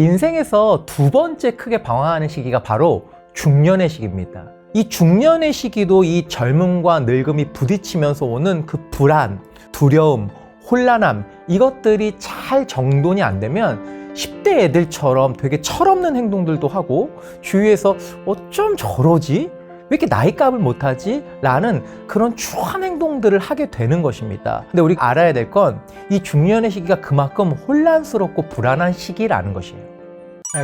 인생에서 두 번째 크게 방황하는 시기가 바로 중년의 시기입니다. 이 중년의 시기도 이 젊음과 늙음이 부딪히면서 오는 그 불안, 두려움, 혼란함, 이것들이 잘 정돈이 안 되면 10대 애들처럼 되게 철없는 행동들도 하고 주위에서 어쩜 저러지? 왜 이렇게 나이값을 못하지? 라는 그런 추한 행동들을 하게 되는 것입니다. 근데 우리가 알아야 될 건 이 중년의 시기가 그만큼 혼란스럽고 불안한 시기라는 것이에요.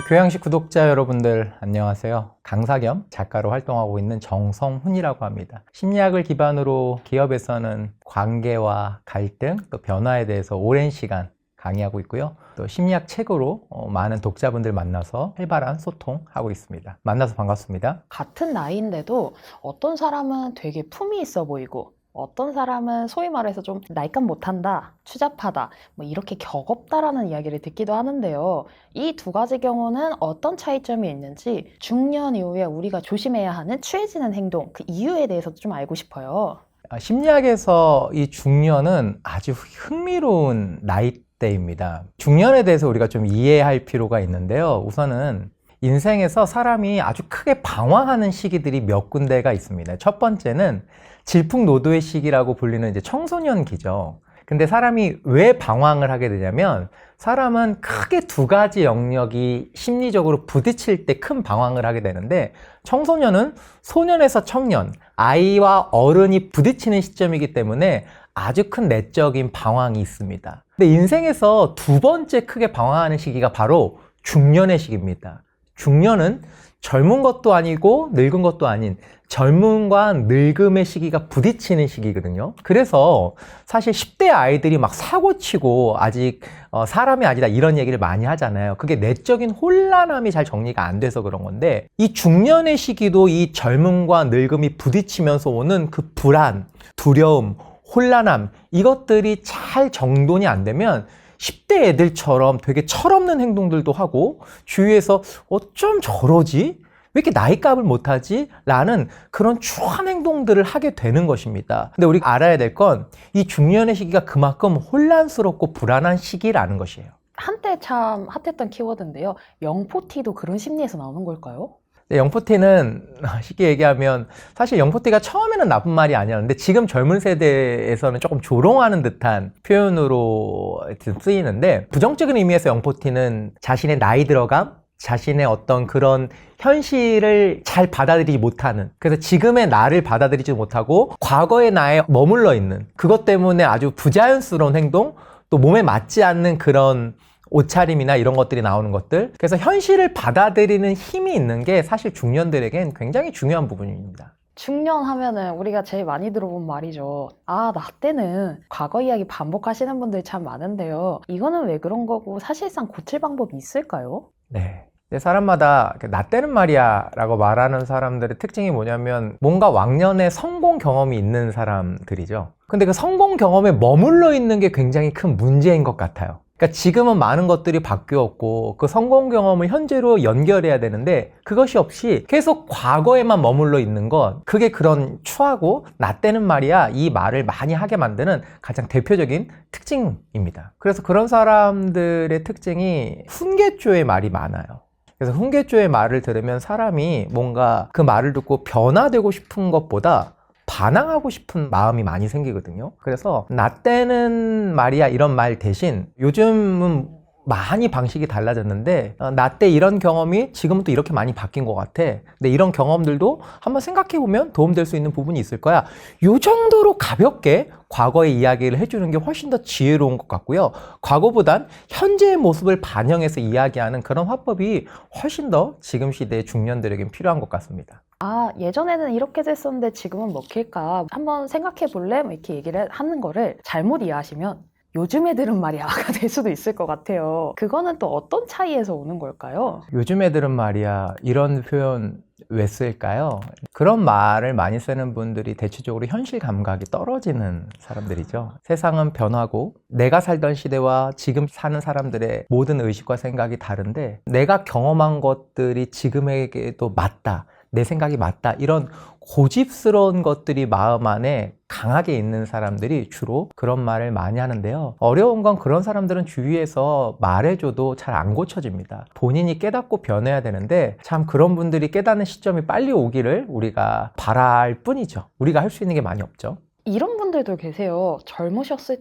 교양식 구독자 여러분들 안녕하세요. 강사 겸 작가로 활동하고 있는 정성훈이라고 합니다. 심리학을 기반으로 기업에서는 관계와 갈등, 또 변화에 대해서 오랜 시간 강의하고 있고요. 또 심리학 책으로 많은 독자분들 만나서 활발한 소통하고 있습니다. 만나서 반갑습니다. 같은 나이인데도 어떤 사람은 되게 품이 있어 보이고 어떤 사람은 소위 말해서 좀 나이값 못한다, 추잡하다, 뭐 이렇게 격없다라는 이야기를 듣기도 하는데요. 이 두 가지 경우는 어떤 차이점이 있는지 중년 이후에 우리가 조심해야 하는 취해지는 행동, 그 이유에 대해서도 좀 알고 싶어요. 심리학에서 이 중년은 아주 흥미로운 나이대입니다. 중년에 대해서 우리가 좀 이해할 필요가 있는데요. 우선은 인생에서 사람이 아주 크게 방황하는 시기들이 몇 군데가 있습니다. 첫 번째는 질풍노도의 시기라고 불리는 이제 청소년기죠. 근데 사람이 왜 방황을 하게 되냐면 사람은 크게 두 가지 영역이 심리적으로 부딪힐 때 큰 방황을 하게 되는데 청소년은 소년에서 청년, 아이와 어른이 부딪히는 시점이기 때문에 아주 큰 내적인 방황이 있습니다. 근데 인생에서 두 번째 크게 방황하는 시기가 바로 중년의 시기입니다. 중년은 젊은 것도 아니고 늙은 것도 아닌 젊음과 늙음의 시기가 부딪히는 시기거든요. 그래서 사실 10대 아이들이 막 사고치고 아직 사람이 아니다 이런 얘기를 많이 하잖아요. 그게 내적인 혼란함이 잘 정리가 안 돼서 그런 건데 이 중년의 시기도 이 젊음과 늙음이 부딪히면서 오는 그 불안, 두려움, 혼란함, 이것들이 잘 정돈이 안 되면 10대 애들처럼 되게 철없는 행동들도 하고 주위에서 어쩜 저러지? 왜 이렇게 나이값을 못하지? 라는 그런 추한 행동들을 하게 되는 것입니다. 근데 우리가 알아야 될 건 이 중년의 시기가 그만큼 혼란스럽고 불안한 시기라는 것이에요. 한때 참 핫했던 키워드인데요. 영포티도 그런 심리에서 나오는 걸까요? 영포티는 쉽게 얘기하면 사실 영포티가 처음에는 나쁜 말이 아니었는데 지금 젊은 세대에서는 조금 조롱하는 듯한 표현으로 쓰이는데 부정적인 의미에서 영포티는 자신의 나이 들어감, 자신의 어떤 그런 현실을 잘 받아들이지 못하는, 그래서 지금의 나를 받아들이지 못하고 과거의 나에 머물러 있는 그것 때문에 아주 부자연스러운 행동, 또 몸에 맞지 않는 그런 옷차림이나 이런 것들이 나오는 것들, 그래서 현실을 받아들이는 힘이 있는 게 사실 중년들에겐 굉장히 중요한 부분입니다. 중년 하면은 우리가 제일 많이 들어본 말이죠. 아, 나 때는 과거 이야기 반복하시는 분들 참 많은데요. 이거는 왜 그런 거고 사실상 고칠 방법이 있을까요? 네. 사람마다 나 때는 말이야 라고 말하는 사람들의 특징이 뭐냐면 뭔가 왕년에 성공 경험이 있는 사람들이죠. 근데 그 성공 경험에 머물러 있는 게 굉장히 큰 문제인 것 같아요. 그러니까 지금은 많은 것들이 바뀌었고 그 성공 경험을 현재로 연결해야 되는데 그것이 없이 계속 과거에만 머물러 있는 것, 그게 그런 추하고 나 때는 말이야 이 말을 많이 하게 만드는 가장 대표적인 특징입니다. 그래서 그런 사람들의 특징이 훈계조의 말이 많아요. 그래서 훈계조의 말을 들으면 사람이 뭔가 그 말을 듣고 변화되고 싶은 것보다 반항하고 싶은 마음이 많이 생기거든요. 그래서 나 때는 말이야 이런 말 대신 요즘은 많이 방식이 달라졌는데 나 때 이런 경험이 지금은 또 이렇게 많이 바뀐 것 같아. 근데 이런 경험들도 한번 생각해보면 도움될 수 있는 부분이 있을 거야. 요 정도로 가볍게 과거의 이야기를 해주는 게 훨씬 더 지혜로운 것 같고요. 과거보단 현재의 모습을 반영해서 이야기하는 그런 화법이 훨씬 더 지금 시대의 중년들에겐 필요한 것 같습니다. 아, 예전에는 이렇게 됐었는데 지금은 먹힐까? 한번 생각해 볼래? 뭐 이렇게 얘기를 하는 거를 잘못 이해하시면 요즘 애들은 말이야가 될 수도 있을 것 같아요. 그거는 또 어떤 차이에서 오는 걸까요? 요즘 애들은 말이야 이런 표현 왜 쓸까요? 그런 말을 많이 쓰는 분들이 대체적으로 현실 감각이 떨어지는 사람들이죠. 세상은 변하고 내가 살던 시대와 지금 사는 사람들의 모든 의식과 생각이 다른데 내가 경험한 것들이 지금에게도 맞다, 내 생각이 맞다. 이런 고집스러운 것들이 마음 안에 강하게 있는 사람들이 주로 그런 말을 많이 하는데요. 어려운 건 그런 사람들은 주위에서 말해줘도 잘 안 고쳐집니다. 본인이 깨닫고 변해야 되는데 참 그런 분들이 깨닫는 시점이 빨리 오기를 우리가 바랄 뿐이죠. 우리가 할 수 있는 게 많이 없죠. 이런 분들도 계세요.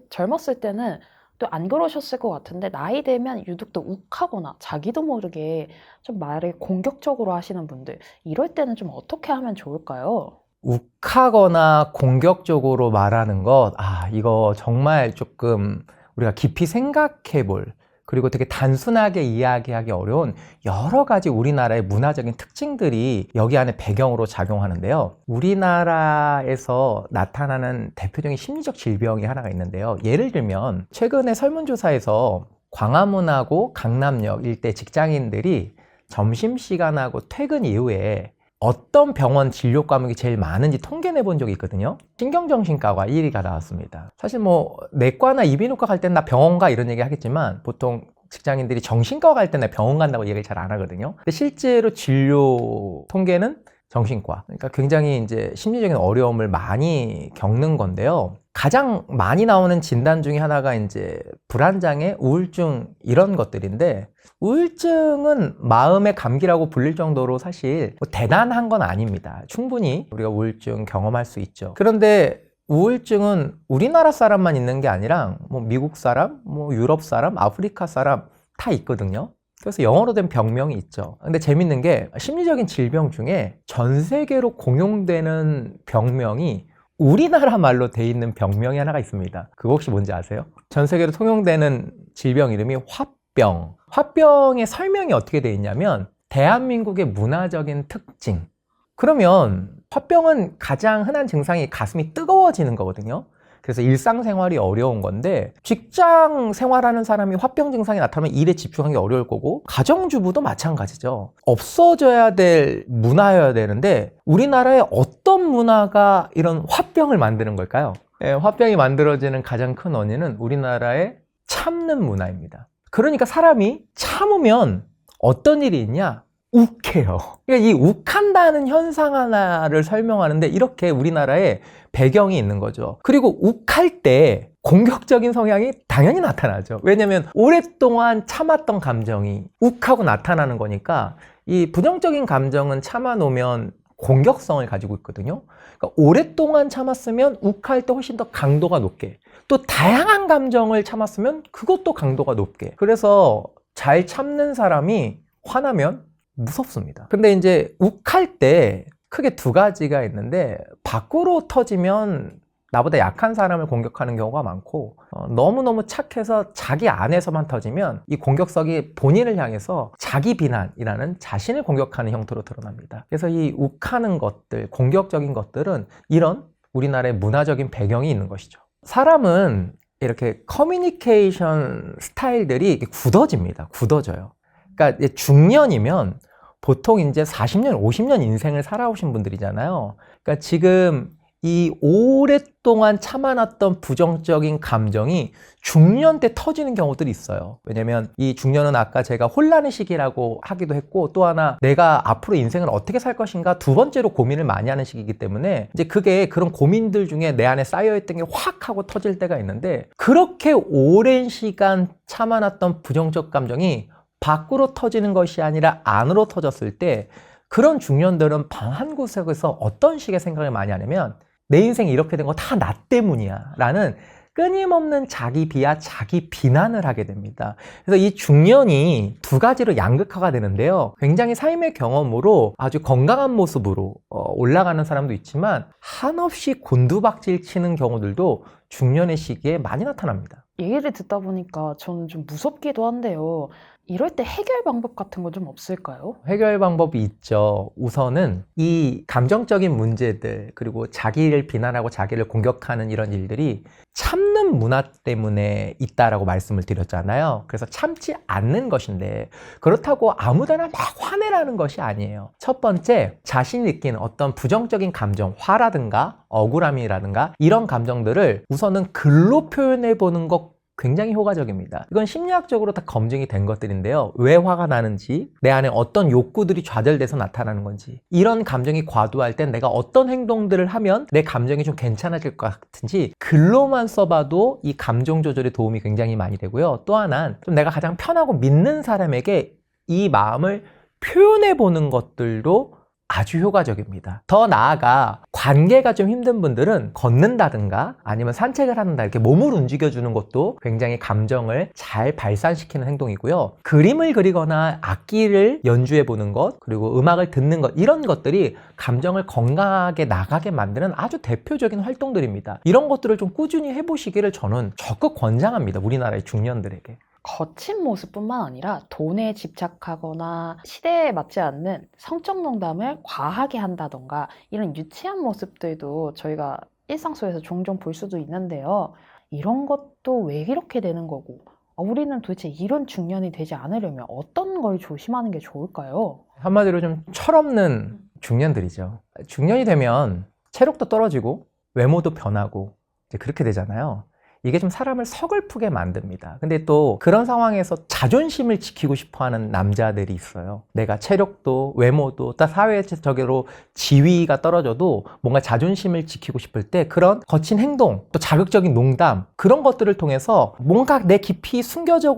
젊었을 때는 또 안 그러셨을 것 같은데 나이 들면 유독 또 욱하거나 자기도 모르게 좀 말을 공격적으로 하시는 분들. 이럴 때는 좀 어떻게 하면 좋을까요? 욱하거나 공격적으로 말하는 것, 이거 정말 조금 우리가 깊이 생각해 볼, 그리고 되게 단순하게 이야기하기 어려운 여러 가지 우리나라의 문화적인 특징들이 여기 안에 배경으로 작용하는데요. 우리나라에서 나타나는 대표적인 심리적 질병이 하나가 있는데요. 예를 들면 최근에 설문조사에서 광화문하고 강남역 일대 직장인들이 점심시간하고 퇴근 이후에 어떤 병원 진료 과목이 제일 많은지 통계 내본 적이 있거든요. 신경정신과가 1위가 나왔습니다. 사실 뭐 내과나 이비인후과 갈 때는 나 병원 가 이런 얘기 하겠지만 보통 직장인들이 정신과 갈 때는 병원 간다고 얘기를 잘 안 하거든요. 근데 실제로 진료 통계는 정신과. 그러니까 굉장히 이제 심리적인 어려움을 많이 겪는 건데요. 가장 많이 나오는 진단 중에 하나가 이제 불안장애, 우울증 이런 것들인데 우울증은 마음의 감기라고 불릴 정도로 사실 뭐 대단한 건 아닙니다. 충분히 우리가 우울증 경험할 수 있죠. 그런데 우울증은 우리나라 사람만 있는 게 아니라 뭐 미국 사람, 뭐 유럽 사람, 아프리카 사람 다 있거든요. 그래서 영어로 된 병명이 있죠. 근데 재밌는 게 심리적인 질병 중에 전 세계로 공용되는 병명이 우리나라 말로 돼 있는 병명이 하나가 있습니다. 그거 혹시 뭔지 아세요? 전 세계로 통용되는 질병 이름이 화병. 화병의 설명이 어떻게 돼 있냐면 대한민국의 문화적인 특징. 그러면 화병은 가장 흔한 증상이 가슴이 뜨거워지는 거거든요. 그래서 일상생활이 어려운 건데 직장 생활하는 사람이 화병 증상이 나타나면 일에 집중하기 어려울 거고 가정주부도 마찬가지죠. 없어져야 될 문화여야 되는데 우리나라에 어떤 문화가 이런 화병을 만드는 걸까요? 화병이 만들어지는 가장 큰 원인은 우리나라의 참는 문화입니다. 그러니까 사람이 참으면 어떤 일이 있냐? 욱해요. 그러니까 이 욱한다는 현상 하나를 설명하는데 이렇게 우리나라에 배경이 있는 거죠. 그리고 욱할 때 공격적인 성향이 당연히 나타나죠. 왜냐하면 오랫동안 참았던 감정이 욱하고 나타나는 거니까 이 부정적인 감정은 참아놓으면 공격성을 가지고 있거든요. 그러니까 오랫동안 참았으면 욱할 때 훨씬 더 강도가 높게, 또 다양한 감정을 참았으면 그것도 강도가 높게. 그래서 잘 참는 사람이 화나면 무섭습니다. 근데 이제 욱할 때 크게 두 가지가 있는데 밖으로 터지면 나보다 약한 사람을 공격하는 경우가 많고 너무너무 착해서 자기 안에서만 터지면 이 공격성이 본인을 향해서 자기 비난이라는 자신을 공격하는 형태로 드러납니다. 그래서 이 욱하는 것들, 공격적인 것들은 이런 우리나라의 문화적인 배경이 있는 것이죠. 사람은 이렇게 커뮤니케이션 스타일들이 굳어집니다. 굳어져요. 그러니까 중년이면 보통 이제 40년, 50년 인생을 살아오신 분들이잖아요. 그러니까 지금 이 오랫동안 참아놨던 부정적인 감정이 중년 때 터지는 경우들이 있어요. 왜냐면 이 중년은 아까 제가 혼란의 시기라고 하기도 했고 또 하나 내가 앞으로 인생을 어떻게 살 것인가 두 번째로 고민을 많이 하는 시기이기 때문에 이제 그게 그런 고민들 중에 내 안에 쌓여있던 게 확 하고 터질 때가 있는데 그렇게 오랜 시간 참아놨던 부정적 감정이 밖으로 터지는 것이 아니라 안으로 터졌을 때 그런 중년들은 방 한 구석에서 어떤 식의 생각을 많이 하냐면 내 인생이 이렇게 된 거 다 나 때문이야 라는 끊임없는 자기 비하, 자기 비난을 하게 됩니다. 그래서 이 중년이 두 가지로 양극화가 되는데요. 굉장히 삶의 경험으로 아주 건강한 모습으로 올라가는 사람도 있지만 한없이 곤두박질 치는 경우들도 중년의 시기에 많이 나타납니다. 얘기를 듣다 보니까 저는 좀 무섭기도 한데요. 이럴 때 해결 방법 같은 거 좀 없을까요? 해결 방법이 있죠. 우선은 이 감정적인 문제들 그리고 자기를 비난하고 자기를 공격하는 이런 일들이 참는 문화 때문에 있다라고 말씀을 드렸잖아요. 그래서 참지 않는 것인데 그렇다고 아무데나 막 화내라는 것이 아니에요. 첫 번째, 자신이 느끼는 어떤 부정적인 감정, 화라든가 억울함이라든가 이런 감정들을 우선은 글로 표현해 보는 것 굉장히 효과적입니다. 이건 심리학적으로 다 검증이 된 것들인데요. 왜 화가 나는지, 내 안에 어떤 욕구들이 좌절돼서 나타나는 건지, 이런 감정이 과도할 땐 내가 어떤 행동들을 하면 내 감정이 좀 괜찮아질 것 같은지 글로만 써봐도 이 감정 조절에 도움이 굉장히 많이 되고요. 또 하나는 좀 내가 가장 편하고 믿는 사람에게 이 마음을 표현해 보는 것들도 아주 효과적입니다. 더 나아가 관계가 좀 힘든 분들은 걷는다든가 아니면 산책을 한다, 이렇게 몸을 움직여주는 것도 굉장히 감정을 잘 발산시키는 행동이고요. 그림을 그리거나 악기를 연주해 보는 것, 그리고 음악을 듣는 것, 이런 것들이 감정을 건강하게 나가게 만드는 아주 대표적인 활동들입니다. 이런 것들을 좀 꾸준히 해보시기를 저는 적극 권장합니다. 우리나라의 중년들에게. 거친 모습뿐만 아니라 돈에 집착하거나 시대에 맞지 않는 성적 농담을 과하게 한다던가 이런 유치한 모습들도 저희가 일상 속에서 종종 볼 수도 있는데요. 이런 것도 왜 이렇게 되는 거고, 우리는 도대체 이런 중년이 되지 않으려면 어떤 걸 조심하는 게 좋을까요? 한마디로 좀 철없는 중년들이죠. 중년이 되면 체력도 떨어지고 외모도 변하고 이제 그렇게 되잖아요. 이게 좀 사람을 서글프게 만듭니다. 근데 또 그런 상황에서 자존심을 지키고 싶어 하는 남자들이 있어요. 내가 체력도 외모도 또 사회적으로 지위가 떨어져도 뭔가 자존심을 지키고 싶을 때 그런 거친 행동, 또 자극적인 농담, 그런 것들을 통해서 뭔가 내 깊이 숨겨져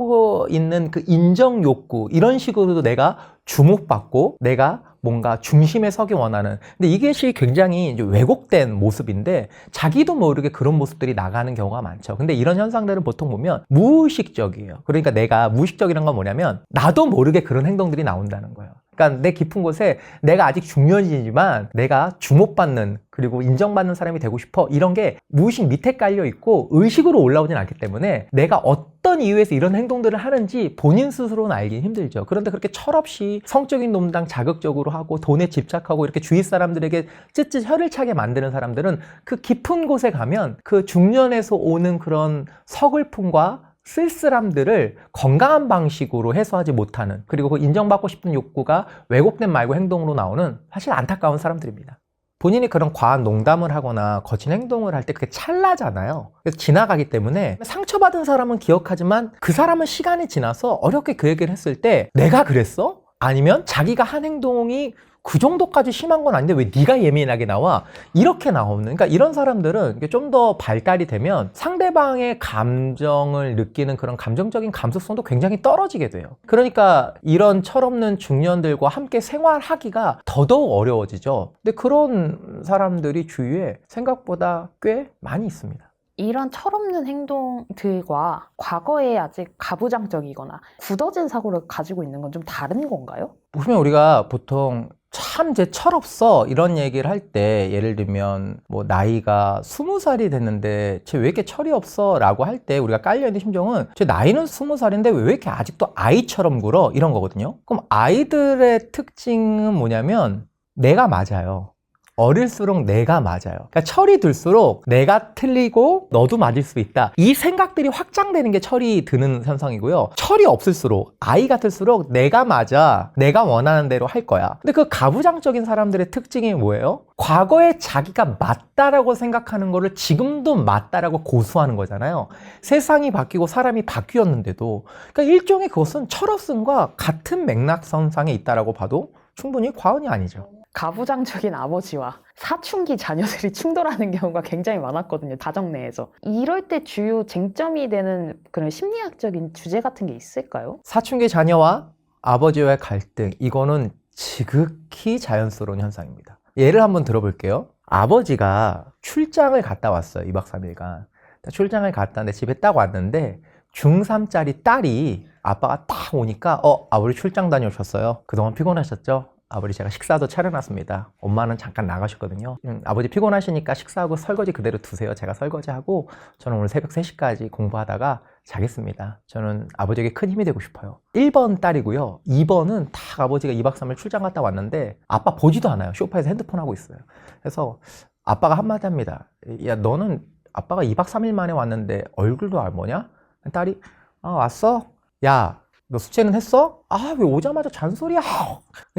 있는 그 인정 욕구, 이런 식으로도 내가 주목받고 내가 뭔가 중심에 서기 원하는, 근데 이것이 굉장히 이제 왜곡된 모습인데 자기도 모르게 그런 모습들이 나가는 경우가 많죠. 근데 이런 현상들은 보통 보면 무의식적이에요. 그러니까 내가 무의식적이란 건 뭐냐면 나도 모르게 그런 행동들이 나온다는 거예요. 그러니까 내 깊은 곳에 내가 아직 중년이지만 내가 주목받는, 그리고 인정받는 사람이 되고 싶어, 이런 게 무의식 밑에 깔려 있고 의식으로 올라오진 않기 때문에 내가 어떤 이유에서 이런 행동들을 하는지 본인 스스로는 알기 힘들죠. 그런데 그렇게 철없이 성적인 농담 자극적으로 하고 돈에 집착하고 이렇게 주위 사람들에게 쯧쯧 혀를 차게 만드는 사람들은 그 깊은 곳에 가면 그 중년에서 오는 그런 서글픔과 쓸쓸함들을 건강한 방식으로 해소하지 못하는, 그리고 그 인정받고 싶은 욕구가 왜곡된 말과 행동으로 나오는 사실 안타까운 사람들입니다. 본인이 그런 과한 농담을 하거나 거친 행동을 할 때 그게 찰나잖아요. 그래서 지나가기 때문에 상처받은 사람은 기억하지만 그 사람은 시간이 지나서 어렵게 그 얘기를 했을 때 내가 그랬어? 아니면 자기가 한 행동이 그 정도까지 심한 건 아닌데 왜 네가 예민하게 나와? 이렇게 나오는, 그러니까 이런 사람들은 좀 더 발달이 되면 상대방의 감정을 느끼는 그런 감정적인 감수성도 굉장히 떨어지게 돼요. 그러니까 이런 철없는 중년들과 함께 생활하기가 더더욱 어려워지죠. 근데 그런 사람들이 주위에 생각보다 꽤 많이 있습니다. 이런 철없는 행동들과 과거에 아직 가부장적이거나 굳어진 사고를 가지고 있는 건 좀 다른 건가요? 보시면 우리가 보통 참 쟤 철없어 이런 얘기를 할 때, 예를 들면 뭐 나이가 20살이 됐는데 쟤 왜 이렇게 철이 없어 라고 할 때 우리가 깔려있는 심정은 쟤 나이는 20살인데 왜 이렇게 아직도 아이처럼 굴어? 이런 거거든요. 그럼 아이들의 특징은 뭐냐면 내가 맞아요. 어릴수록 내가 맞아요. 그러니까 철이 들수록 내가 틀리고 너도 맞을 수 있다, 이 생각들이 확장되는 게 철이 드는 현상이고요. 철이 없을수록, 아이 같을수록 내가 맞아, 내가 원하는 대로 할 거야. 근데 그 가부장적인 사람들의 특징이 뭐예요? 과거에 자기가 맞다라고 생각하는 거를 지금도 맞다라고 고수하는 거잖아요. 세상이 바뀌고 사람이 바뀌었는데도. 그러니까 일종의 그것은 철없음과 같은 맥락선상에 있다라고 봐도 충분히 과언이 아니죠. 가부장적인 아버지와 사춘기 자녀들이 충돌하는 경우가 굉장히 많았거든요, 가정 내에서. 이럴 때 주요 쟁점이 되는 그런 심리학적인 주제 같은 게 있을까요? 사춘기 자녀와 아버지와의 갈등, 이거는 지극히 자연스러운 현상입니다. 예를 한번 들어볼게요. 아버지가 출장을 갔다 왔어요. 2박 3일간. 출장을 갔다 왔는데 집에 딱 왔는데 중3짜리 딸이 아빠가 딱 오니까 아버지 출장 다녀오셨어요. 그동안 피곤하셨죠? 아버지 제가 식사도 차려놨습니다. 엄마는 잠깐 나가셨거든요. 아버지 피곤하시니까 식사하고 설거지 그대로 두세요. 제가 설거지하고 저는 오늘 새벽 3시까지 공부하다가 자겠습니다. 저는 아버지에게 큰 힘이 되고 싶어요. 1번 딸이고요. 2번은 딱 아버지가 2박 3일 출장 갔다 왔는데 아빠 보지도 않아요. 소파에서 핸드폰 하고 있어요. 그래서 아빠가 한마디 합니다. 야, 너는 아빠가 2박 3일 만에 왔는데 얼굴도 안 보냐? 딸이 왔어? 야, 너 숙제는 했어? 왜 오자마자 잔소리야?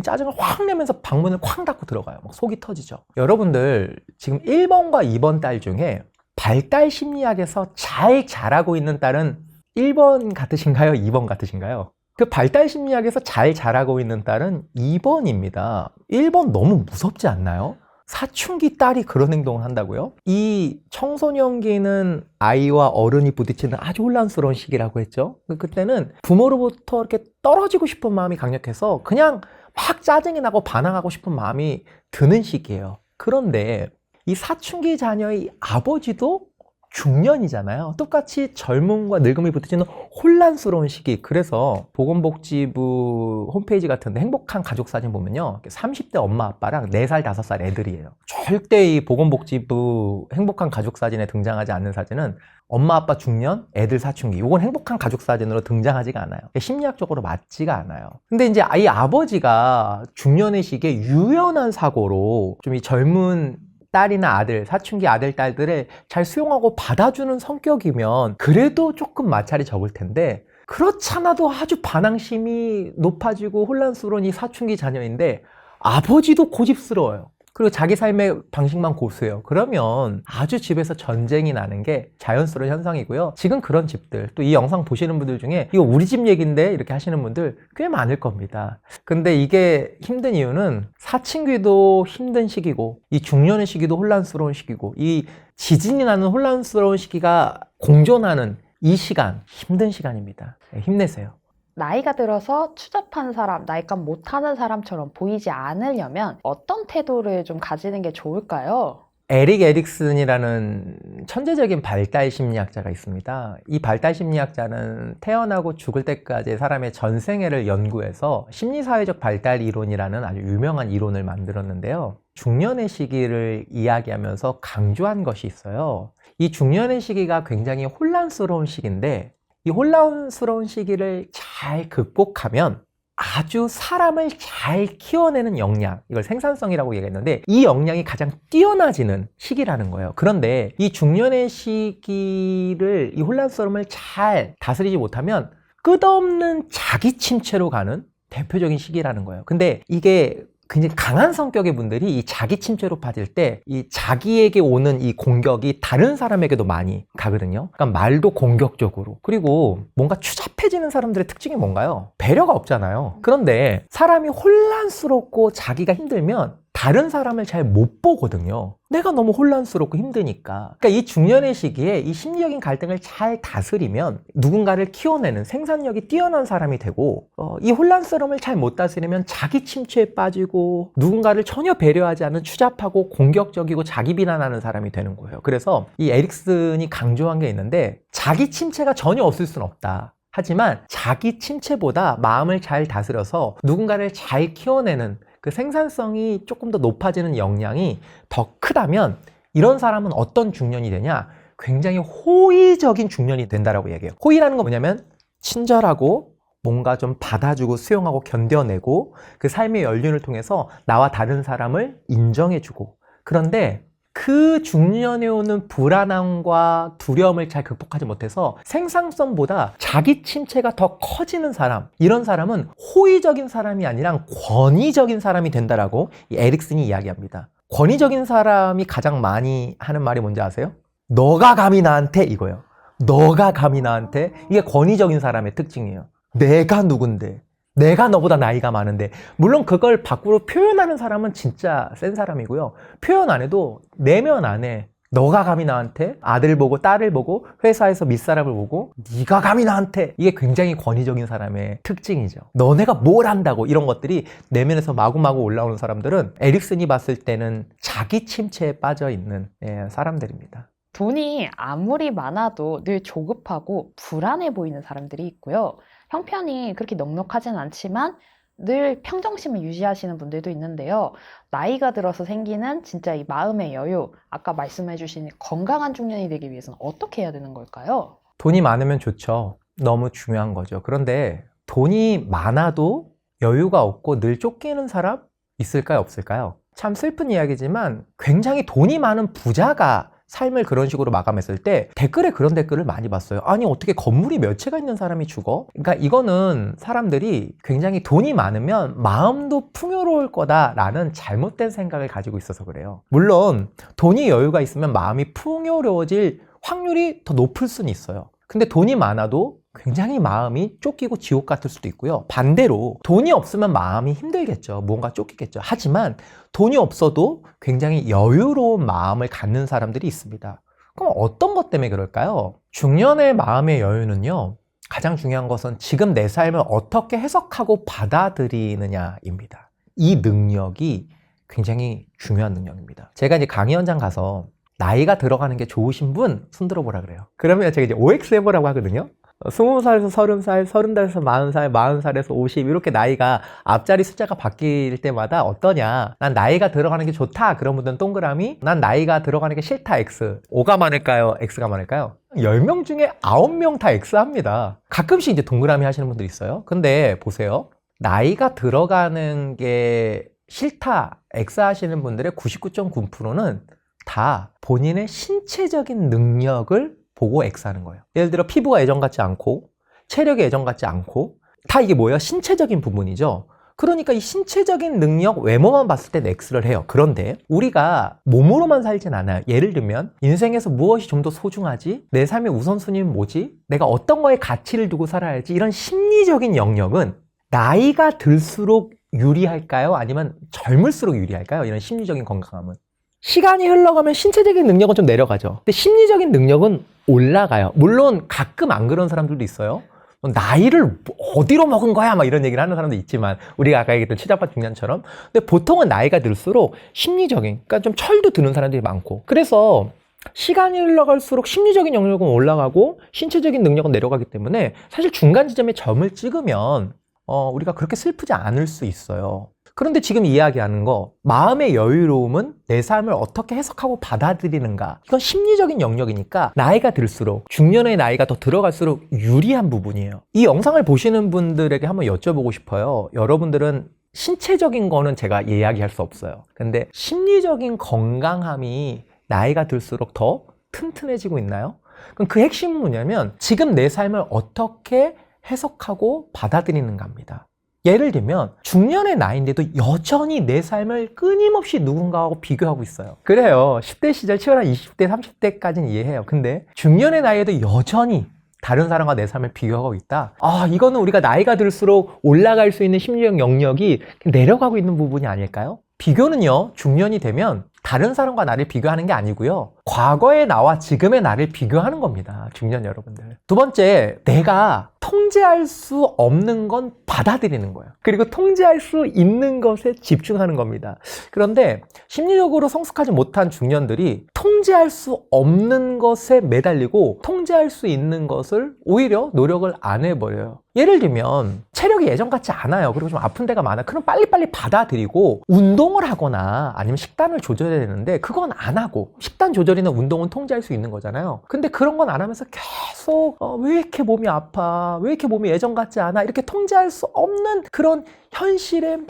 짜증을 확 내면서 방문을 쾅 닫고 들어가요. 막 속이 터지죠. 여러분들 지금 1번과 2번 딸 중에 발달 심리학에서 잘 자라고 있는 딸은 1번 같으신가요? 2번 같으신가요? 그 발달 심리학에서 잘 자라고 있는 딸은 2번입니다. 1번 너무 무섭지 않나요? 사춘기 딸이 그런 행동을 한다고요? 이 청소년기는 아이와 어른이 부딪히는 아주 혼란스러운 시기라고 했죠. 그때는 부모로부터 이렇게 떨어지고 싶은 마음이 강력해서 그냥 막 짜증이 나고 반항하고 싶은 마음이 드는 시기예요. 그런데 이 사춘기 자녀의 아버지도 중년이잖아요. 똑같이 젊음과 늙음이 부딪히는 혼란스러운 시기. 그래서 보건복지부 홈페이지 같은데 행복한 가족 사진 보면요, 30대 엄마 아빠랑 4살 5살 애들이에요. 절대 이 보건복지부 행복한 가족 사진에 등장하지 않는 사진은 엄마 아빠 중년, 애들 사춘기. 이건 행복한 가족 사진으로 등장하지가 않아요. 심리학적으로 맞지가 않아요. 근데 이제 이 아버지가 중년의 시기에 유연한 사고로 좀 이 젊은 딸이나 아들, 사춘기 아들, 딸들을 잘 수용하고 받아주는 성격이면 그래도 조금 마찰이 적을 텐데, 그렇잖아도 아주 반항심이 높아지고 혼란스러운 이 사춘기 자녀인데 아버지도 고집스러워요. 그리고 자기 삶의 방식만 고수해요. 그러면 아주 집에서 전쟁이 나는 게 자연스러운 현상이고요. 지금 그런 집들, 또 이 영상 보시는 분들 중에 이거 우리 집 얘기인데 이렇게 하시는 분들 꽤 많을 겁니다. 근데 이게 힘든 이유는 사춘기도 힘든 시기고, 이 중년의 시기도 혼란스러운 시기고, 이 지진이 나는 혼란스러운 시기가 공존하는 이 시간, 힘든 시간입니다. 힘내세요. 나이가 들어서 추잡한 사람, 나이값 못하는 사람처럼 보이지 않으려면 어떤 태도를 좀 가지는 게 좋을까요? 에릭 에릭슨이라는 천재적인 발달 심리학자가 있습니다. 이 발달 심리학자는 태어나고 죽을 때까지 사람의 전생애를 연구해서 심리사회적 발달 이론이라는 아주 유명한 이론을 만들었는데요. 중년의 시기를 이야기하면서 강조한 것이 있어요. 이 중년의 시기가 굉장히 혼란스러운 시기인데, 이 혼란스러운 시기를 잘 극복하면 아주 사람을 잘 키워내는 역량, 이걸 생산성이라고 얘기했는데, 이 역량이 가장 뛰어나지는 시기라는 거예요. 그런데 이 중년의 시기를, 이 혼란스러움을 잘 다스리지 못하면 끝없는 자기 침체로 가는 대표적인 시기라는 거예요. 근데 이게 굉장히 강한 성격의 분들이 이 자기 침체로 빠질 때 이 자기에게 오는 이 공격이 다른 사람에게도 많이 가거든요. 그러니까 말도 공격적으로. 그리고 뭔가 추잡해지는 사람들의 특징이 뭔가요? 배려가 없잖아요. 그런데 사람이 혼란스럽고 자기가 힘들면 다른 사람을 잘 못 보거든요. 내가 너무 혼란스럽고 힘드니까. 그러니까 이 중년의 시기에 이 심리적인 갈등을 잘 다스리면 누군가를 키워내는 생산력이 뛰어난 사람이 되고, 이 혼란스러움을 잘 못 다스리면 자기 침체에 빠지고 누군가를 전혀 배려하지 않는 추잡하고 공격적이고 자기 비난하는 사람이 되는 거예요. 그래서 이 에릭슨이 강조한 게 있는데, 자기 침체가 전혀 없을 수는 없다. 하지만 자기 침체보다 마음을 잘 다스려서 누군가를 잘 키워내는 그 생산성이 조금 더 높아지는 역량이 더 크다면, 이런 사람은 어떤 중년이 되냐? 굉장히 호의적인 중년이 된다라고 얘기해요. 호의라는 건 뭐냐면 친절하고 뭔가 좀 받아주고 수용하고 견뎌내고 그 삶의 연륜을 통해서 나와 다른 사람을 인정해주고, 그런데 그 중년에 오는 불안함과 두려움을 잘 극복하지 못해서 생산성보다 자기 침체가 더 커지는 사람, 이런 사람은 호의적인 사람이 아니라 권위적인 사람이 된다라고 이 에릭슨이 이야기합니다. 권위적인 사람이 가장 많이 하는 말이 뭔지 아세요? 너가 감히 나한테, 이거예요. 너가 감히 나한테. 이게 권위적인 사람의 특징이에요. 내가 누군데, 내가 너보다 나이가 많은데. 물론 그걸 밖으로 표현하는 사람은 진짜 센 사람이고요. 표현 안 해도 내면 안에 너가 감히 나한테, 아들 보고 딸을 보고 회사에서 윗사람을 보고 네가 감히 나한테, 이게 굉장히 권위적인 사람의 특징이죠. 너네가 뭘 한다고, 이런 것들이 내면에서 마구마구 올라오는 사람들은 에릭슨이 봤을 때는 자기 침체에 빠져 있는 사람들입니다. 돈이 아무리 많아도 늘 조급하고 불안해 보이는 사람들이 있고요. 형편이 그렇게 넉넉하진 않지만 늘 평정심을 유지하시는 분들도 있는데요. 나이가 들어서 생기는 진짜 이 마음의 여유, 아까 말씀해 주신 건강한 중년이 되기 위해서는 어떻게 해야 되는 걸까요? 돈이 많으면 좋죠. 너무 중요한 거죠. 그런데 돈이 많아도 여유가 없고 늘 쫓기는 사람 있을까요? 없을까요? 참 슬픈 이야기지만 굉장히 돈이 많은 부자가 삶을 그런 식으로 마감했을 때 댓글에 그런 댓글을 많이 봤어요. 아니, 어떻게 건물이 몇 채가 있는 사람이 죽어? 그러니까 이거는 사람들이 굉장히 돈이 많으면 마음도 풍요로울 거다라는 잘못된 생각을 가지고 있어서 그래요. 물론 돈이 여유가 있으면 마음이 풍요로워질 확률이 더 높을 수는 있어요. 근데 돈이 많아도 굉장히 마음이 쫓기고 지옥 같을 수도 있고요. 반대로 돈이 없으면 마음이 힘들겠죠. 무언가 쫓기겠죠. 하지만 돈이 없어도 굉장히 여유로운 마음을 갖는 사람들이 있습니다. 그럼 어떤 것 때문에 그럴까요? 중년의 마음의 여유는요, 가장 중요한 것은 지금 내 삶을 어떻게 해석하고 받아들이느냐입니다. 이 능력이 굉장히 중요한 능력입니다. 제가 이제 강의 현장 가서 나이가 들어가는 게 좋으신 분 손들어 보라 그래요. 그러면 제가 이제 OX 해보라고 하거든요. 20살에서 30살, 30살에서 40살, 40살에서 50 이렇게 나이가 앞자리 숫자가 바뀔 때마다 어떠냐, 난 나이가 들어가는 게 좋다 그런 분들은 동그라미, 난 나이가 들어가는 게 싫다 X. O가 많을까요? X가 많을까요? 10명 중에 9명 다 X 합니다. 가끔씩 이제 동그라미 하시는 분들이 있어요. 근데 보세요, 나이가 들어가는 게 싫다 X 하시는 분들의 99.9%는 다 본인의 신체적인 능력을 보고 X하는 거예요. 예를 들어 피부가 예전 같지 않고 체력이 예전 같지 않고 다 이게 뭐예요? 신체적인 부분이죠. 그러니까 이 신체적인 능력, 외모만 봤을 때 X를 해요. 그런데 우리가 몸으로만 살진 않아요. 예를 들면 인생에서 무엇이 좀 더 소중하지? 내 삶의 우선순위는 뭐지? 내가 어떤 거에 가치를 두고 살아야지? 이런 심리적인 영역은 나이가 들수록 유리할까요? 아니면 젊을수록 유리할까요? 이런 심리적인 건강함은. 시간이 흘러가면 신체적인 능력은 좀 내려가죠. 근데 심리적인 능력은 올라가요. 물론 가끔 안 그런 사람들도 있어요. 나이를 어디로 먹은 거야? 막 이런 얘기를 하는 사람도 있지만, 우리가 아까 얘기했던 치자파 중년처럼. 근데 보통은 나이가 들수록 심리적인, 그러니까 좀 철도 드는 사람들이 많고. 그래서 시간이 흘러갈수록 심리적인 영역은 올라가고 신체적인 능력은 내려가기 때문에 사실 중간 지점에 점을 찍으면 우리가 그렇게 슬프지 않을 수 있어요. 그런데 지금 이야기하는 거, 마음의 여유로움은 내 삶을 어떻게 해석하고 받아들이는가, 이건 심리적인 영역이니까 나이가 들수록, 중년의 나이가 더 들어갈수록 유리한 부분이에요. 이 영상을 보시는 분들에게 한번 여쭤보고 싶어요. 여러분들은 신체적인 거는 제가 이야기할 수 없어요. 근데 심리적인 건강함이 나이가 들수록 더 튼튼해지고 있나요? 그럼 그 핵심은 뭐냐면 지금 내 삶을 어떻게 해석하고 받아들이는가입니다. 예를 들면 중년의 나이인데도 여전히 내 삶을 끊임없이 누군가하고 비교하고 있어요. 그래요. 10대 시절 치열한 20대, 30대까지는 이해해요. 근데 중년의 나이에도 여전히 다른 사람과 내 삶을 비교하고 있다. 이거는 우리가 나이가 들수록 올라갈 수 있는 심리적 영역이 내려가고 있는 부분이 아닐까요? 비교는요, 중년이 되면 다른 사람과 나를 비교하는 게 아니고요, 과거의 나와 지금의 나를 비교하는 겁니다. 중년 여러분들. 두 번째, 내가 통제할 수 없는 건 받아들이는 거예요. 그리고 통제할 수 있는 것에 집중하는 겁니다. 그런데 심리적으로 성숙하지 못한 중년들이 통제할 수 없는 것에 매달리고 통제할 수 있는 것을 오히려 노력을 안 해버려요. 예를 들면 체력이 예전 같지 않아요. 그리고 좀 아픈 데가 많아. 그럼 빨리빨리 받아들이고 운동을 하거나 아니면 식단을 조절해야 되는데 그건 안 하고, 식단 조절이나 운동은 통제할 수 있는 거잖아요. 근데 그런 건 안 하면서 계속 왜 이렇게 몸이 아파? 왜 이렇게 몸이 예전 같지 않아? 이렇게 통제할 수 없는 그런 현실에 막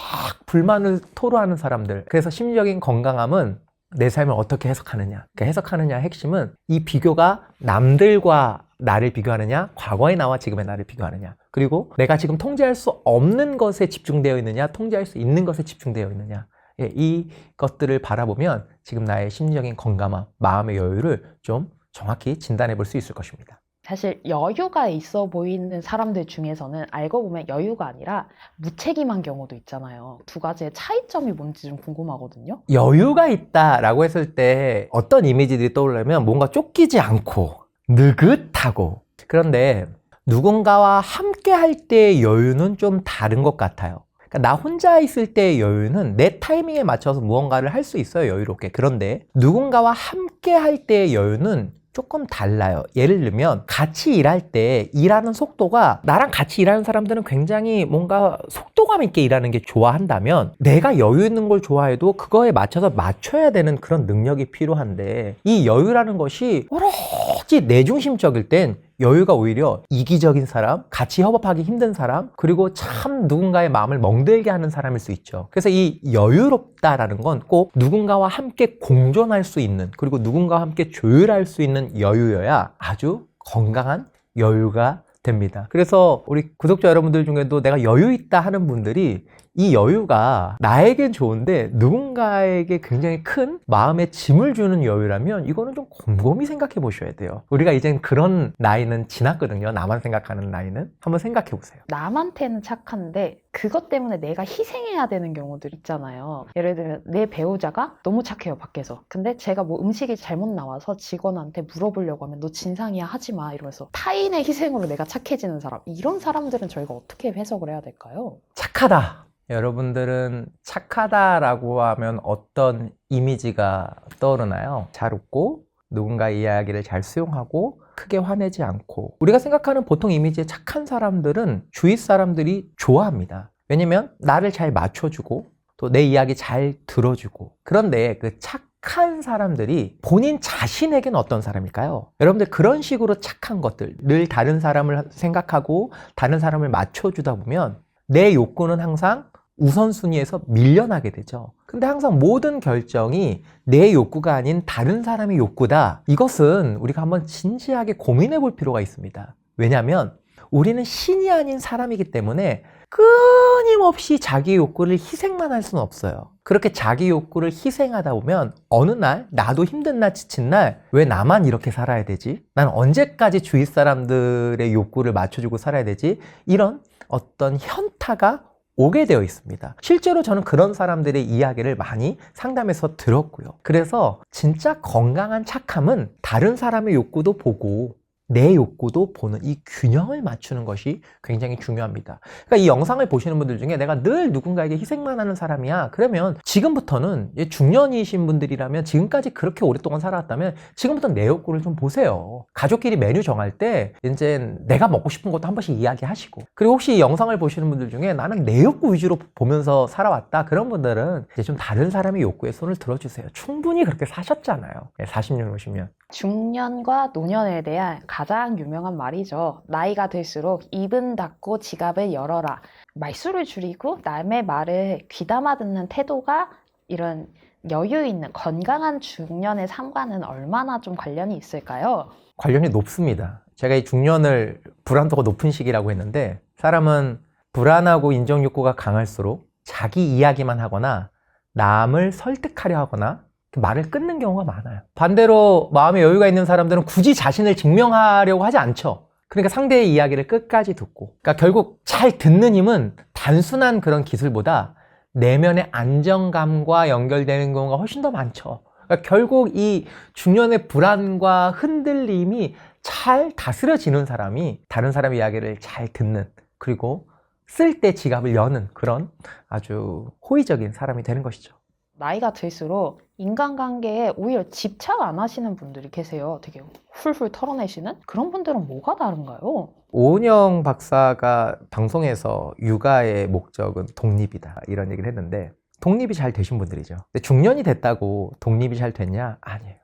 불만을 토로하는 사람들. 그래서 심리적인 건강함은 내 삶을 어떻게 해석하느냐. 그러니까 해석하느냐의 핵심은 이 비교가 남들과 나를 비교하느냐, 과거의 나와 지금의 나를 비교하느냐, 그리고 내가 지금 통제할 수 없는 것에 집중되어 있느냐, 통제할 수 있는 것에 집중되어 있느냐. 이 것들을 바라보면 지금 나의 심리적인 건강함, 마음의 여유를 좀 정확히 진단해 볼 수 있을 것입니다. 사실 여유가 있어 보이는 사람들 중에서는 알고 보면 여유가 아니라 무책임한 경우도 있잖아요. 두 가지의 차이점이 뭔지 좀 궁금하거든요. 여유가 있다라고 했을 때 어떤 이미지들이 떠오르냐면 뭔가 쫓기지 않고 느긋하고, 그런데 누군가와 함께 할 때의 여유는 좀 다른 것 같아요. 그러니까 나 혼자 있을 때의 여유는 내 타이밍에 맞춰서 무언가를 할 수 있어요, 여유롭게. 그런데 누군가와 함께 할 때의 여유는 조금 달라요. 예를 들면 같이 일할 때 일하는 속도가, 나랑 같이 일하는 사람들은 굉장히 뭔가 속도감 있게 일하는 게 좋아한다면 내가 여유 있는 걸 좋아해도 그거에 맞춰서 맞춰야 되는 그런 능력이 필요한데, 이 여유라는 것이 오로지 내중심적일 땐 여유가 오히려 이기적인 사람, 같이 협업하기 힘든 사람, 그리고 참 누군가의 마음을 멍들게 하는 사람일 수 있죠. 그래서 이 여유롭다라는 건 꼭 누군가와 함께 공존할 수 있는, 그리고 누군가와 함께 조율할 수 있는 여유여야 아주 건강한 여유가 됩니다. 그래서 우리 구독자 여러분들 중에도 내가 여유 있다 하는 분들이 이 여유가 나에겐 좋은데 누군가에게 굉장히 큰 마음의 짐을 주는 여유라면 이거는 좀 곰곰이 생각해 보셔야 돼요. 우리가 이젠 그런 나이는 지났거든요. 나만 생각하는 나이는. 한번 생각해 보세요. 남한테는 착한데 그것 때문에 내가 희생해야 되는 경우들 있잖아요. 예를 들면 내 배우자가 너무 착해요, 밖에서. 근데 제가 뭐 음식이 잘못 나와서 직원한테 물어보려고 하면 너 진상이야, 하지 마 이러면서 타인의 희생으로 내가 착해지는 사람. 이런 사람들은 저희가 어떻게 해석을 해야 될까요? 착하다. 여러분들은 착하다라고 하면 어떤 이미지가 떠오르나요? 잘 웃고 누군가의 이야기를 잘 수용하고 크게 화내지 않고, 우리가 생각하는 보통 이미지의 착한 사람들은 주위 사람들이 좋아합니다. 왜냐면 나를 잘 맞춰주고 또 내 이야기 잘 들어주고. 그런데 그 착한 사람들이 본인 자신에게는 어떤 사람일까요? 여러분들 그런 식으로 착한 것들, 늘 다른 사람을 생각하고 다른 사람을 맞춰주다 보면 내 욕구는 항상 우선순위에서 밀려나게 되죠. 근데 항상 모든 결정이 내 욕구가 아닌 다른 사람의 욕구다. 이것은 우리가 한번 진지하게 고민해 볼 필요가 있습니다. 왜냐하면 우리는 신이 아닌 사람이기 때문에 끊임없이 자기 욕구를 희생만 할 수는 없어요. 그렇게 자기 욕구를 희생하다 보면 어느 날 나도 힘든 날, 지친 날 왜 나만 이렇게 살아야 되지? 난 언제까지 주위 사람들의 욕구를 맞춰주고 살아야 되지? 이런 어떤 현타가 오게 되어 있습니다. 실제로 저는 그런 사람들의 이야기를 많이 상담해서 들었고요. 그래서 진짜 건강한 착함은 다른 사람의 욕구도 보고 내 욕구도 보는 이 균형을 맞추는 것이 굉장히 중요합니다. 그러니까 이 영상을 보시는 분들 중에 내가 늘 누군가에게 희생만 하는 사람이야. 그러면 지금부터는 중년이신 분들이라면, 지금까지 그렇게 오랫동안 살아왔다면 지금부터 내 욕구를 좀 보세요. 가족끼리 메뉴 정할 때 이제 내가 먹고 싶은 것도 한 번씩 이야기하시고, 그리고 혹시 이 영상을 보시는 분들 중에 나는 내 욕구 위주로 보면서 살아왔다, 그런 분들은 이제 좀 다른 사람의 욕구에 손을 들어주세요. 충분히 그렇게 사셨잖아요. 40년 오시면. 중년과 노년에 대한 가장 유명한 말이죠. 나이가 들수록 입은 닫고 지갑을 열어라. 말수를 줄이고 남의 말을 귀담아 듣는 태도가 이런 여유 있는 건강한 중년의 삶과는 얼마나 좀 관련이 있을까요? 관련이 높습니다. 제가 이 중년을 불안도가 높은 시기라고 했는데, 사람은 불안하고 인정 욕구가 강할수록 자기 이야기만 하거나 남을 설득하려 하거나 말을 끊는 경우가 많아요. 반대로 마음에 여유가 있는 사람들은 굳이 자신을 증명하려고 하지 않죠. 그러니까 상대의 이야기를 끝까지 듣고. 그러니까 결국 잘 듣는 힘은 단순한 그런 기술보다 내면의 안정감과 연결되는 경우가 훨씬 더 많죠. 그러니까 결국 이 중년의 불안과 흔들림이 잘 다스려지는 사람이 다른 사람의 이야기를 잘 듣는, 그리고 쓸 때 지갑을 여는 그런 아주 호의적인 사람이 되는 것이죠. 나이가 들수록 인간관계에 오히려 집착 안 하시는 분들이 계세요. 되게 훌훌 털어내시는? 그런 분들은 뭐가 다른가요? 오은영 박사가 방송에서 육아의 목적은 독립이다, 이런 얘기를 했는데, 독립이 잘 되신 분들이죠. 근데 중년이 됐다고 독립이 잘 됐냐? 아니에요.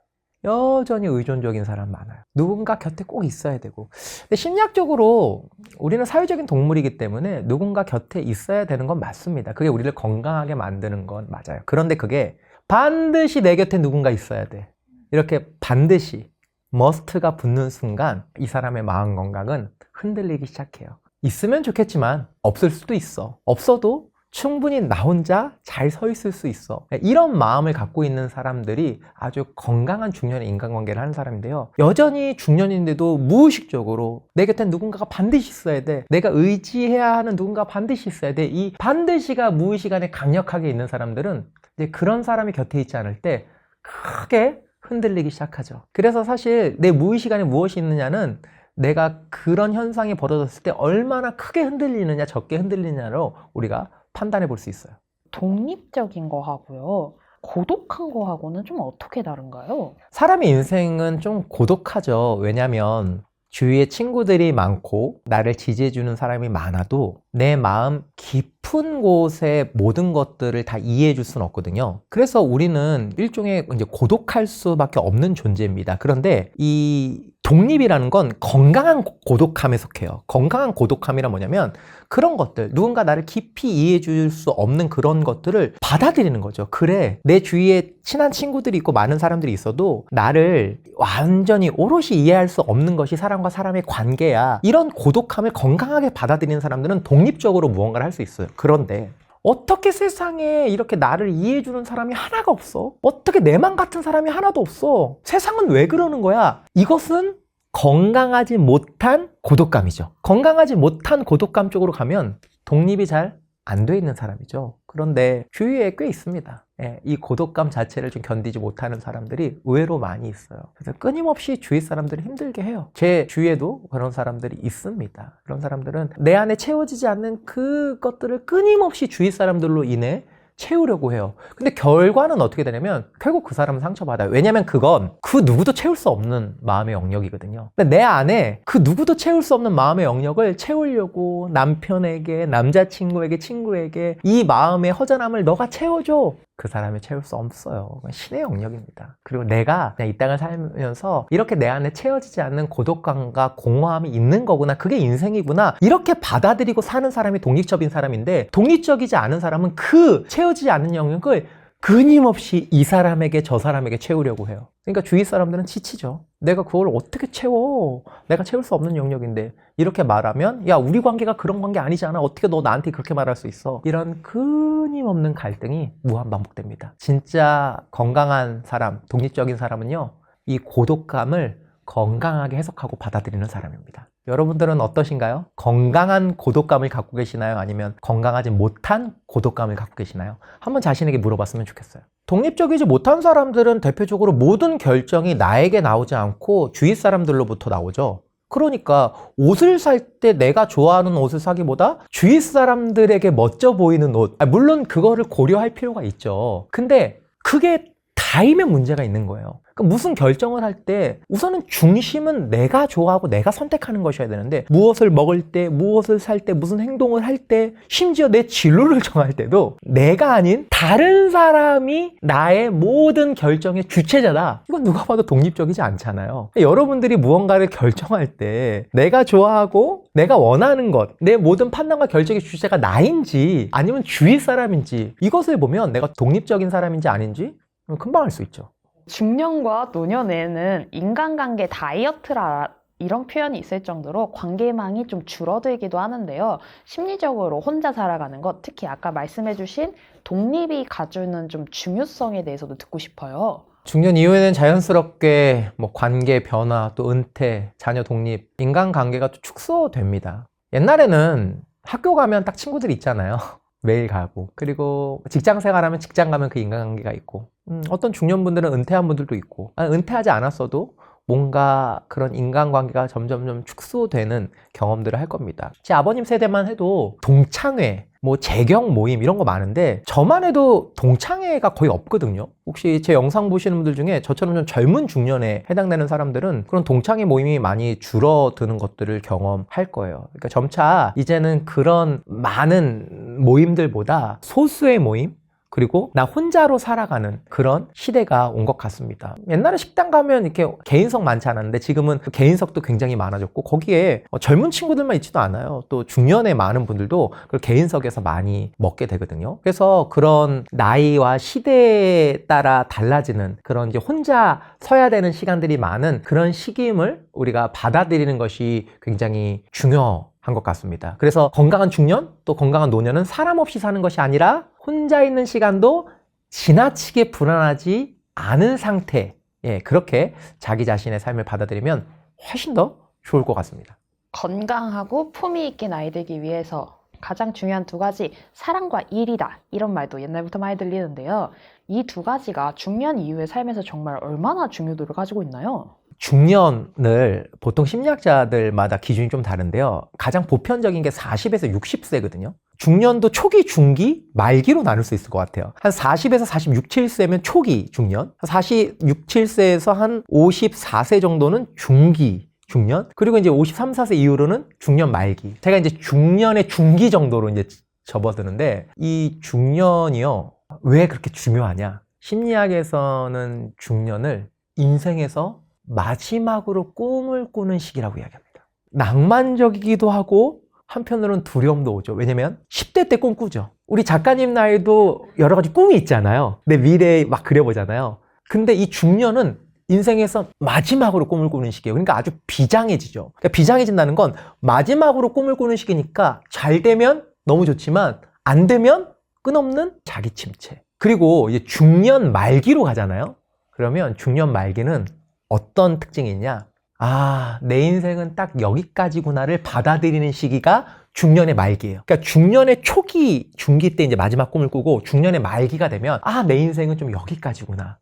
여전히 의존적인 사람 많아요. 누군가 곁에 꼭 있어야 되고. 근데 심리학적으로 우리는 사회적인 동물이기 때문에 누군가 곁에 있어야 되는 건 맞습니다. 그게 우리를 건강하게 만드는 건 맞아요. 그런데 그게 반드시 내 곁에 누군가 있어야 돼, 이렇게 반드시 머스트가 붙는 순간 이 사람의 마음 건강은 흔들리기 시작해요. 있으면 좋겠지만 없을 수도 있어. 없어도 충분히 나 혼자 잘 서 있을 수 있어. 이런 마음을 갖고 있는 사람들이 아주 건강한 중년의 인간관계를 하는 사람인데요. 여전히 중년인데도 무의식적으로 내 곁엔 누군가가 반드시 있어야 돼, 내가 의지해야 하는 누군가가 반드시 있어야 돼, 이 반드시가 무의식 안에 강력하게 있는 사람들은 이제 그런 사람이 곁에 있지 않을 때 크게 흔들리기 시작하죠. 그래서 사실 내 무의식 안에 무엇이 있느냐는 내가 그런 현상이 벌어졌을 때 얼마나 크게 흔들리느냐 적게 흔들리느냐로 우리가 판단해 볼 수 있어요. 독립적인 거하고요, 고독한 거하고는 좀 어떻게 다른가요? 사람의 인생은 좀 고독하죠. 왜냐하면 주위에 친구들이 많고 나를 지지해주는 사람이 많아도 내 마음 깊은 곳에 모든 것들을 다 이해해 줄 수는 없거든요. 그래서 우리는 일종의 이제 고독할 수밖에 없는 존재입니다. 그런데 이 독립이라는 건 건강한 고독함에 속해요. 건강한 고독함이란 뭐냐면 그런 것들, 누군가 나를 깊이 이해해 줄 수 없는 그런 것들을 받아들이는 거죠. 그래, 내 주위에 친한 친구들이 있고 많은 사람들이 있어도 나를 완전히 오롯이 이해할 수 없는 것이 사람과 사람의 관계야. 이런 고독함을 건강하게 받아들이는 사람들은 독립적으로 무언가를 할 수 있어요. 그런데 어떻게 세상에 이렇게 나를 이해해주는 사람이 하나가 없어? 어떻게 내 맘 같은 사람이 하나도 없어? 세상은 왜 그러는 거야? 이것은 건강하지 못한 고독감이죠. 건강하지 못한 고독감 쪽으로 가면 독립이 잘 안 돼 있는 사람이죠. 그런데 주위에 꽤 있습니다. 예, 이 고독감 자체를 좀 견디지 못하는 사람들이 의외로 많이 있어요. 그래서 끊임없이 주위 사람들을 힘들게 해요. 제 주위에도 그런 사람들이 있습니다. 그런 사람들은 내 안에 채워지지 않는 그것들을 끊임없이 주위 사람들로 인해 채우려고 해요. 근데 결과는 어떻게 되냐면 결국 그 사람은 상처받아요. 왜냐면 그건 그 누구도 채울 수 없는 마음의 영역이거든요. 근데 내 안에 그 누구도 채울 수 없는 마음의 영역을 채우려고 남편에게, 남자친구에게, 친구에게 이 마음의 허전함을 너가 채워줘. 그 사람이 채울 수 없어요. 그건 신의 영역입니다. 그리고 내가 그냥 이 땅을 살면서 이렇게 내 안에 채워지지 않는 고독감과 공허함이 있는 거구나. 그게 인생이구나. 이렇게 받아들이고 사는 사람이 독립적인 사람인데 독립적이지 않은 사람은 그 채워지지 않는 영역을 끊임없이 이 사람에게 저 사람에게 채우려고 해요. 그러니까 주위 사람들은 지치죠. 내가 그걸 어떻게 채워? 내가 채울 수 없는 영역인데 이렇게 말하면 야 우리 관계가 그런 관계 아니잖아. 어떻게 너 나한테 그렇게 말할 수 있어? 이런 끊임없는 갈등이 무한반복됩니다. 진짜 건강한 사람, 독립적인 사람은요. 이 고독감을 건강하게 해석하고 받아들이는 사람입니다. 여러분들은 어떠신가요? 건강한 고독감을 갖고 계시나요? 아니면 건강하지 못한 고독감을 갖고 계시나요? 한번 자신에게 물어봤으면 좋겠어요. 독립적이지 못한 사람들은 대표적으로 모든 결정이 나에게 나오지 않고 주위 사람들로부터 나오죠. 그러니까 옷을 살 때 내가 좋아하는 옷을 사기보다 주위 사람들에게 멋져 보이는 옷, 물론 그거를 고려할 필요가 있죠. 근데 그게 다이면 문제가 있는 거예요. 그러니까 무슨 결정을 할 때 우선은 중심은 내가 좋아하고 내가 선택하는 것이어야 되는데 무엇을 먹을 때, 무엇을 살 때, 무슨 행동을 할 때, 심지어 내 진로를 정할 때도 내가 아닌 다른 사람이 나의 모든 결정의 주체자다. 이건 누가 봐도 독립적이지 않잖아요. 여러분들이 무언가를 결정할 때 내가 좋아하고 내가 원하는 것, 내 모든 판단과 결정의 주체가 나인지 아니면 주위 사람인지 이것을 보면 내가 독립적인 사람인지 아닌지 금방 알 수 있죠. 중년과 노년에는 인간관계 다이어트라 이런 표현이 있을 정도로 관계망이 좀 줄어들기도 하는데요. 심리적으로 혼자 살아가는 것, 특히 아까 말씀해주신 독립이 가지는 좀 중요성에 대해서도 듣고 싶어요. 중년 이후에는 자연스럽게 관계 변화, 또 은퇴, 자녀 독립, 인간관계가 또 축소됩니다. 옛날에는 학교 가면 딱 친구들이 있잖아요. 매일 가고, 그리고 직장 생활하면 직장 가면 그 인간관계가 있고, 어떤 중년분들은 은퇴한 분들도 있고, 은퇴하지 않았어도 뭔가 그런 인간관계가 점점 축소되는 경험들을 할 겁니다. 제 아버님 세대만 해도 동창회, 재경 모임 이런 거 많은데 저만 해도 동창회가 거의 없거든요. 혹시 제 영상 보시는 분들 중에 저처럼 좀 젊은 중년에 해당되는 사람들은 그런 동창회 모임이 많이 줄어드는 것들을 경험할 거예요. 그러니까 점차 이제는 그런 많은 모임들보다 소수의 모임, 그리고 나 혼자로 살아가는 그런 시대가 온 것 같습니다. 옛날에 식당 가면 이렇게 개인석 많지 않았는데 지금은 그 개인석도 굉장히 많아졌고 거기에 젊은 친구들만 있지도 않아요. 또 중년에 많은 분들도 그 개인석에서 많이 먹게 되거든요. 그래서 그런 나이와 시대에 따라 달라지는 그런 이제 혼자 서야 되는 시간들이 많은 그런 시기임을 우리가 받아들이는 것이 굉장히 중요한 것 같습니다. 그래서 건강한 중년 또 건강한 노년은 사람 없이 사는 것이 아니라 혼자 있는 시간도 지나치게 불안하지 않은 상태, 그렇게 자기 자신의 삶을 받아들이면 훨씬 더 좋을 것 같습니다. 건강하고 품위 있게 나이 들기 위해서 가장 중요한 두 가지, 사랑과 일이다. 이런 말도 옛날부터 많이 들리는데요. 이 두 가지가 중년 이후의 삶에서 정말 얼마나 중요도를 가지고 있나요? 중년을 보통 심리학자들마다 기준이 좀 다른데요. 가장 보편적인 게 40에서 60세거든요. 중년도 초기, 중기, 말기로 나눌 수 있을 것 같아요. 한 40에서 46, 7세면 초기 중년, 46, 7세에서 한 54세 정도는 중기 중년, 그리고 이제 53, 4세 이후로는 중년 말기. 제가 이제 중년의 중기 정도로 이제 접어드는데 이 중년이요. 왜 그렇게 중요하냐? 심리학에서는 중년을 인생에서 마지막으로 꿈을 꾸는 시기라고 이야기합니다. 낭만적이기도 하고 한편으로는 두려움도 오죠. 왜냐면 10대 때 꿈꾸죠. 우리 작가님 나이도 여러 가지 꿈이 있잖아요. 내 미래에 막 그려보잖아요. 근데 이 중년은 인생에서 마지막으로 꿈을 꾸는 시기예요. 그러니까 아주 비장해지죠. 그러니까 비장해진다는 건 마지막으로 꿈을 꾸는 시기니까 잘 되면 너무 좋지만 안 되면 끝없는 자기 침체. 그리고 이제 중년 말기로 가잖아요. 그러면 중년 말기는 어떤 특징이 있냐? 아, 내 인생은 딱 여기까지구나를 받아들이는 시기가 중년의 말기예요. 그러니까 중년의 초기, 중기 때 이제 마지막 꿈을 꾸고 중년의 말기가 되면 아, 내 인생은 좀 여기까지구나.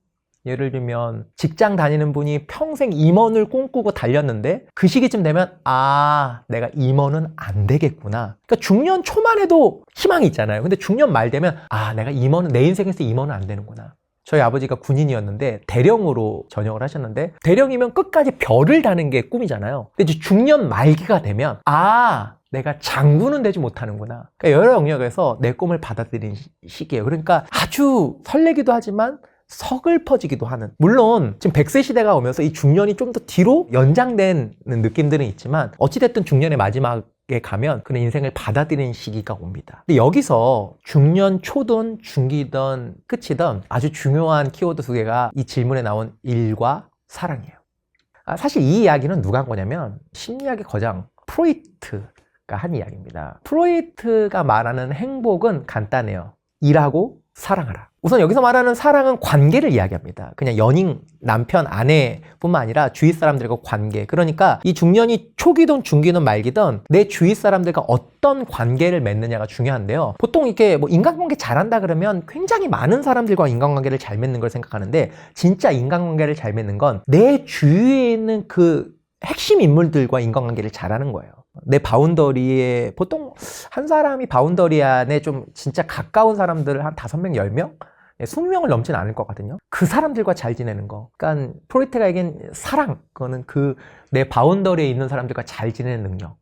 예를 들면 직장 다니는 분이 평생 임원을 꿈꾸고 달렸는데 그 시기쯤 되면 아, 내가 임원은 안 되겠구나. 그러니까 중년 초만 해도 희망이 있잖아요. 근데 중년 말 되면 아, 내가 임원은 내 인생에서 임원은 안 되는구나. 저희 아버지가 군인이었는데 대령으로 전역을 하셨는데 대령이면 끝까지 별을 다는 게 꿈이잖아요. 근데 이제 중년 말기가 되면 아, 내가 장군은 되지 못하는구나. 그러니까 여러 영역에서 내 꿈을 받아들이는 시기예요. 그러니까 아주 설레기도 하지만 서글퍼지기도 하는. 물론 지금 100세 시대가 오면서 이 중년이 좀 더 뒤로 연장된 느낌들은 있지만 어찌됐든 중년의 마지막에 가면 그런 인생을 받아들이는 시기가 옵니다. 근데 여기서 중년 초든 중기든 끝이든 아주 중요한 키워드 두 개가 이 질문에 나온 일과 사랑이에요. 사실 이 이야기는 누가 한 거냐면 심리학의 거장 프로이트가 한 이야기입니다. 프로이트가 말하는 행복은 간단해요. 일하고 사랑하라. 우선 여기서 말하는 사랑은 관계를 이야기합니다. 그냥 연인, 남편, 아내뿐만 아니라 주위 사람들과 관계. 그러니까 이 중년이 초기든 중기든 말기든 내 주위 사람들과 어떤 관계를 맺느냐가 중요한데요. 보통 이렇게 뭐 인간관계 잘한다 그러면 굉장히 많은 사람들과 인간관계를 잘 맺는 걸 생각하는데 진짜 인간관계를 잘 맺는 건 내 주위에 있는 그 핵심 인물들과 인간관계를 잘하는 거예요. 내 바운더리에 보통 한 사람이 바운더리 안에 좀 진짜 가까운 사람들을 한 5명, 10명? 20명을 넘지는 않을 거거든요. 그 사람들과 잘 지내는 거. 그러니까 프로이트가 얘기한 사랑, 그거는 그 내 바운더리에 있는 사람들과 잘 지내는 능력.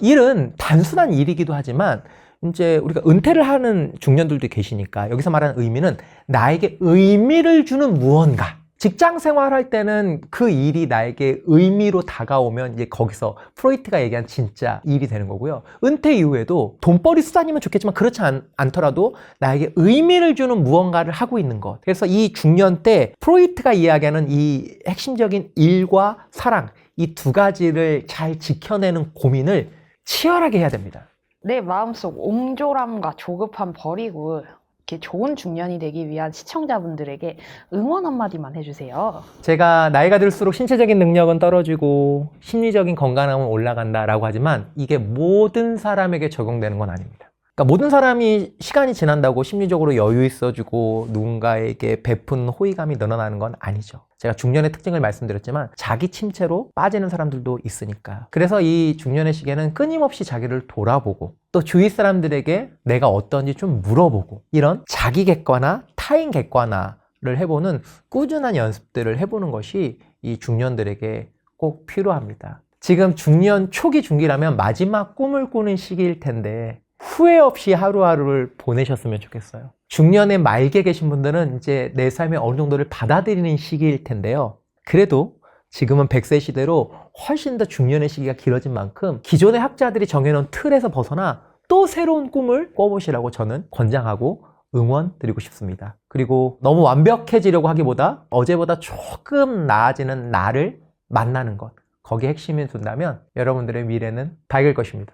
일은 단순한 일이기도 하지만 이제 우리가 은퇴를 하는 중년들도 계시니까 여기서 말하는 의미는 나에게 의미를 주는 무언가. 직장 생활할 때는 그 일이 나에게 의미로 다가오면 이제 거기서 프로이트가 얘기한 진짜 일이 되는 거고요. 은퇴 이후에도 돈벌이 수단이면 좋겠지만 그렇지 않더라도 나에게 의미를 주는 무언가를 하고 있는 것. 그래서 이 중년 때 프로이트가 이야기하는 이 핵심적인 일과 사랑, 이 두 가지를 잘 지켜내는 고민을 치열하게 해야 됩니다. 내 마음속 옹졸함과 조급함 버리고 이렇게 좋은 중년이 되기 위한 시청자분들에게 응원 한마디만 해주세요. 제가 나이가 들수록 신체적인 능력은 떨어지고 심리적인 건강함은 올라간다라고 하지만 이게 모든 사람에게 적용되는 건 아닙니다. 그러니까 모든 사람이 시간이 지난다고 심리적으로 여유 있어지고 누군가에게 베푼 호의감이 늘어나는 건 아니죠. 제가 중년의 특징을 말씀드렸지만 자기 침체로 빠지는 사람들도 있으니까. 그래서 이 중년의 시기에는 끊임없이 자기를 돌아보고 또 주위 사람들에게 내가 어떤지 좀 물어보고 이런 자기 객관화, 타인 객관화를 해보는 꾸준한 연습들을 해보는 것이 이 중년들에게 꼭 필요합니다. 지금 중년 초기 중기라면 마지막 꿈을 꾸는 시기일 텐데 후회 없이 하루하루를 보내셨으면 좋겠어요. 중년의 말기에 계신 분들은 이제 내 삶의 어느 정도를 받아들이는 시기일 텐데요. 그래도 지금은 100세 시대로 훨씬 더 중년의 시기가 길어진 만큼 기존의 학자들이 정해놓은 틀에서 벗어나 또 새로운 꿈을 꿔보시라고 저는 권장하고 응원드리고 싶습니다. 그리고 너무 완벽해지려고 하기보다 어제보다 조금 나아지는 나를 만나는 것, 거기에 핵심을 둔다면 여러분들의 미래는 밝을 것입니다.